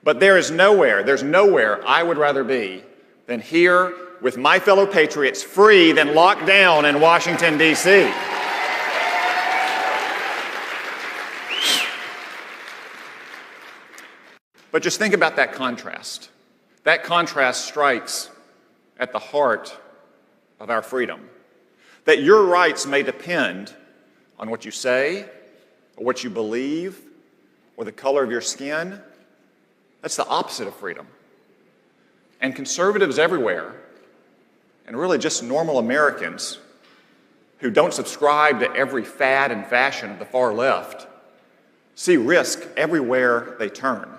But there's nowhere I would rather be than here with my fellow patriots, free than locked down in Washington, D.C. But just think about that contrast. That contrast strikes at the heart of our freedom. That your rights may depend on what you say, or what you believe, or the color of your skin. That's the opposite of freedom. And conservatives everywhere, and really just normal Americans who don't subscribe to every fad and fashion of the far left, see risk everywhere they turn.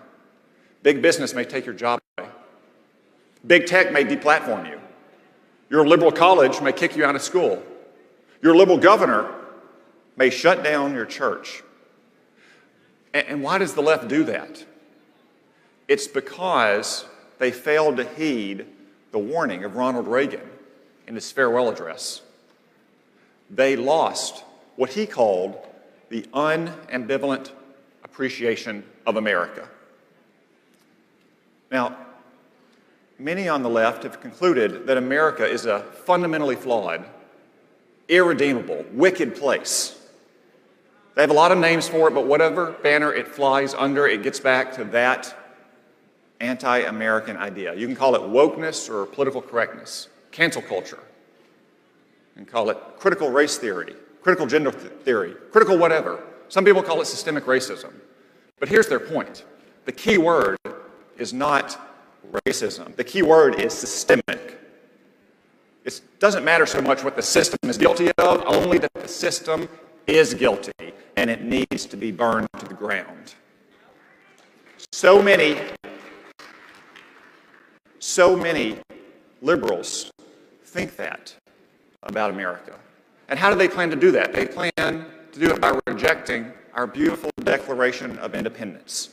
Big business may take your job away. Big tech may deplatform you. Your liberal college may kick you out of school. Your liberal governor may shut down your church. And why does the left do that? It's because they failed to heed the warning of Ronald Reagan in his farewell address. They lost what he called the unambivalent appreciation of America. Now, many on the left have concluded that America is a fundamentally flawed, irredeemable, wicked place. They have a lot of names for it, but whatever banner it flies under, it gets back to that anti-American idea. You can call it wokeness or political correctness, cancel culture. You can call it critical race theory, critical gender theory, critical whatever. Some people call it systemic racism. But here's their point. The key word is not racism. The key word is systemic. It doesn't matter so much what the system is guilty of, only that the system is guilty and it needs to be burned to the ground. So many liberals think that about America. And how do they plan to do that? They plan to do it by rejecting our beautiful Declaration of Independence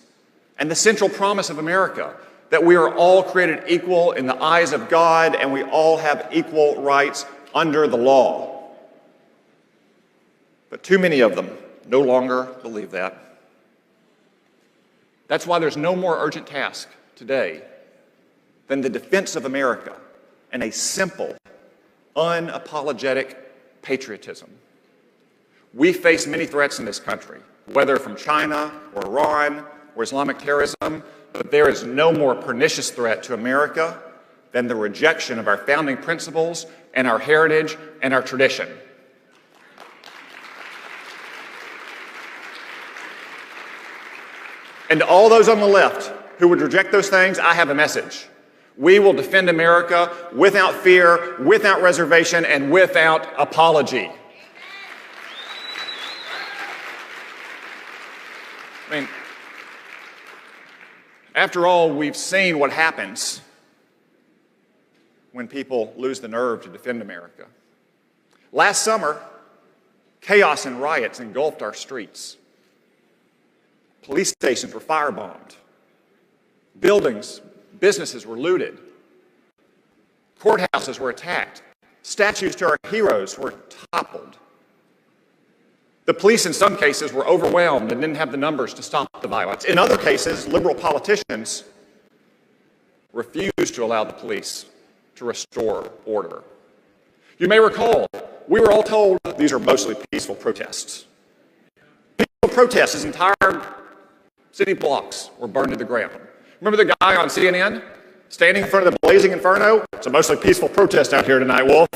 and the central promise of America, that we are all created equal in the eyes of God and we all have equal rights under the law. But too many of them no longer believe that. That's why there's no more urgent task today than the defense of America and a simple, unapologetic patriotism. We face many threats in this country, whether from China or Iran or Islamic terrorism, but there is no more pernicious threat to America than the rejection of our founding principles and our heritage and our tradition. And to all those on the left who would reject those things, I have a message. We will defend America without fear, without reservation, and without apology. I mean, after all, we've seen what happens when people lose the nerve to defend America. Last summer, chaos and riots engulfed our streets. Police stations were firebombed. Buildings, businesses were looted. Courthouses were attacked. Statues to our heroes were toppled. The police, in some cases, were overwhelmed and didn't have the numbers to stop the violence. In other cases, liberal politicians refused to allow the police to restore order. You may recall, we were all told these are mostly peaceful protests. Peaceful protests, as entire city blocks were burned to the ground. Remember the guy on CNN standing in front of the blazing inferno? It's a mostly peaceful protest out here tonight, Wolf.